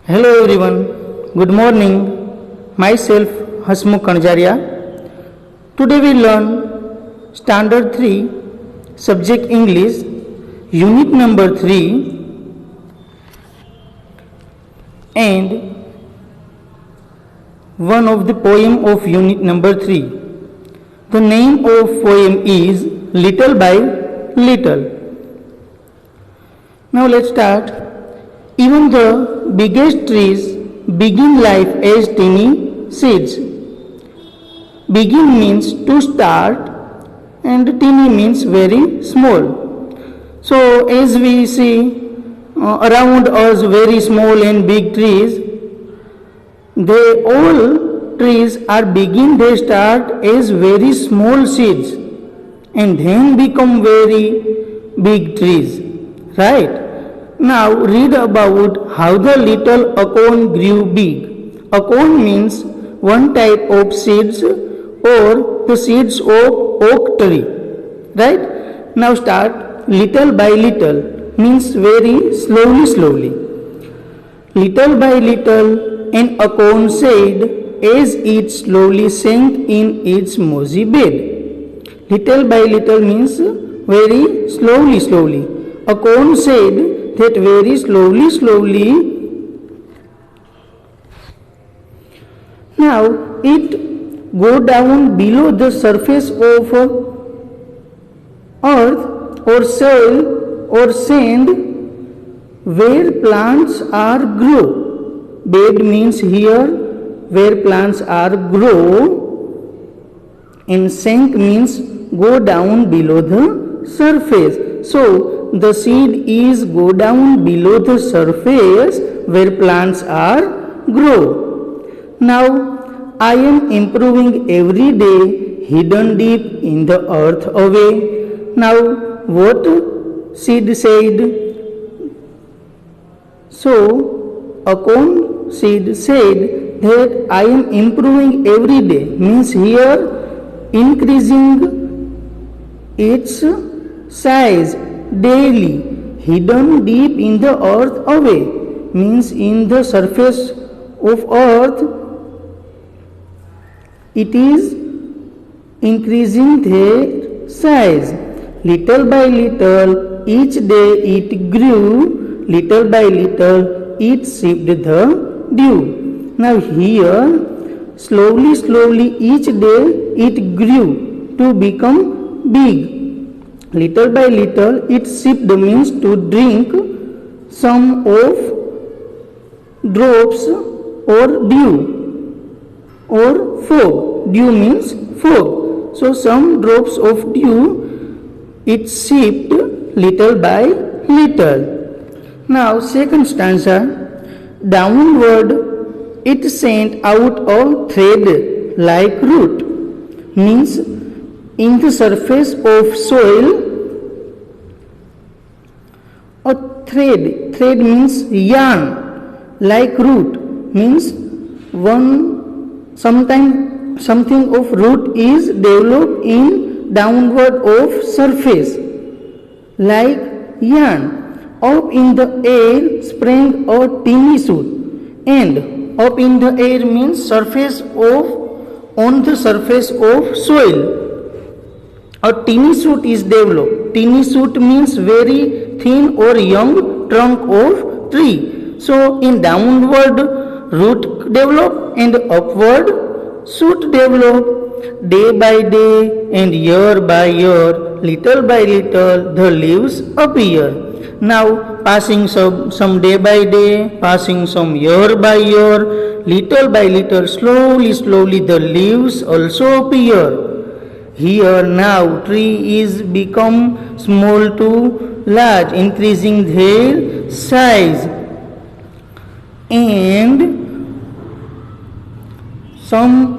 Hello everyone, good morning. Myself Hasmukh Kanjaria. Today we learn Standard 3, Subject English, Unit number 3 and one of the poem of Unit number 3. The name of poem is Little by Little. Now let's start. Even the biggest trees begin life as tiny seeds. Begin means to start and teeny means very small. So as we see around us very small and big trees, they all trees are they start as very small seeds and then become very big trees, right? Now read about how the little acorn grew big. Acorn means one type of seeds or the seeds of oak tree, right? Now start. Little by little means very slowly. Little by little an acorn said as it slowly sank in its mossy bed. Little by little means very slowly. Acorn said that very slowly. Now it go down below the surface of earth or soil or sand where plants are grow. Bed means here where plants are grow, and sink means go down below the surface. So the seed is go down below the surface where plants are grow. Now I am improving every day, hidden deep in the earth away. Now what seed said? So acorn seed said that I am improving every day, means here increasing its size daily. Hidden deep in the earth away means in the surface of earth it is increasing their size. Little by little each day it grew. Little by little it sipped the dew. Now here slowly each day it grew to become big. Little by little it sipped means to drink some of drops or dew or fog. Dew means fog. So some drops of dew it sipped little by little. Now second stanza. Downward it sent out a thread like root, means in the surface of soil a thread means yarn like root, means something of root is developed in downward of surface like yarn. Up in the air sprang a teeny shoot, and up in the air means on the surface of soil a teeny shoot is developed. Teeny shoot means very thin or young trunk of tree. So in downward root develop and upward shoot develop. Day by day and year by year, little by little the leaves appear. Now passing some day by day, passing some year by year, little by little, slowly the leaves also appear. Here now tree is become small to large, increasing their size, and some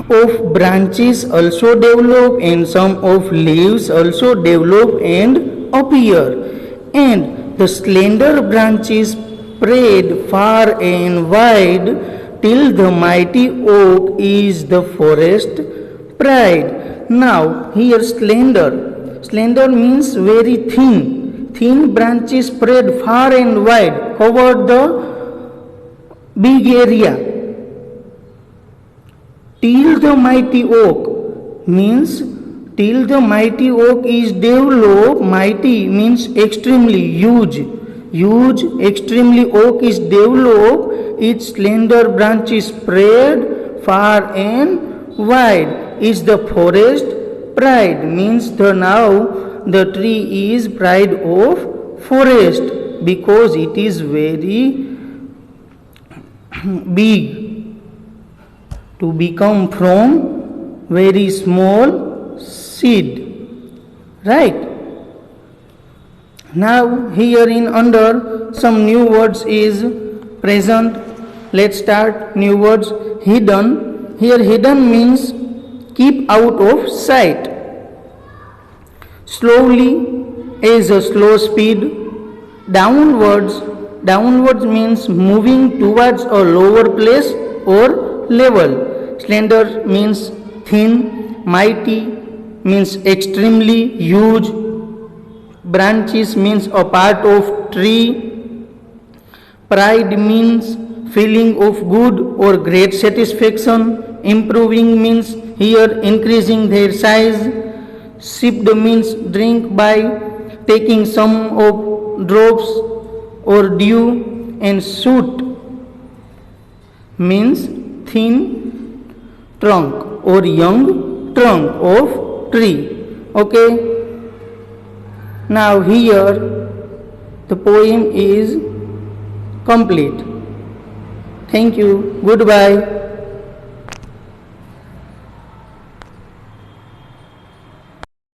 of branches also develop and some of leaves also develop and appear, and the slender branches spread far and wide till the mighty oak is the forest pride. Now here slender means very thin branches spread far and wide, covered the big area. Till the mighty oak means till the mighty oak is developed. Mighty means extremely huge. Huge, extremely oak is developed. Its slender branches spread far and wide. Is the forest pride means the tree is pride of forest because it is very big to become from very small seed, right? Now here in under some new words is present. Let's start new words. Hidden. Here hidden means keep out of sight. Slowly is a slow speed. Downwards. Downwards means moving towards a lower place or level. Slender means thin. Mighty means extremely huge. Branches means a part of tree. Pride means feeling of good or great satisfaction. Improving means here increasing their size. Sipped means drink by taking some of drops or dew. And shoot means thin trunk or young trunk of tree. Okay. Now here the poem is complete. Thank you. Goodbye.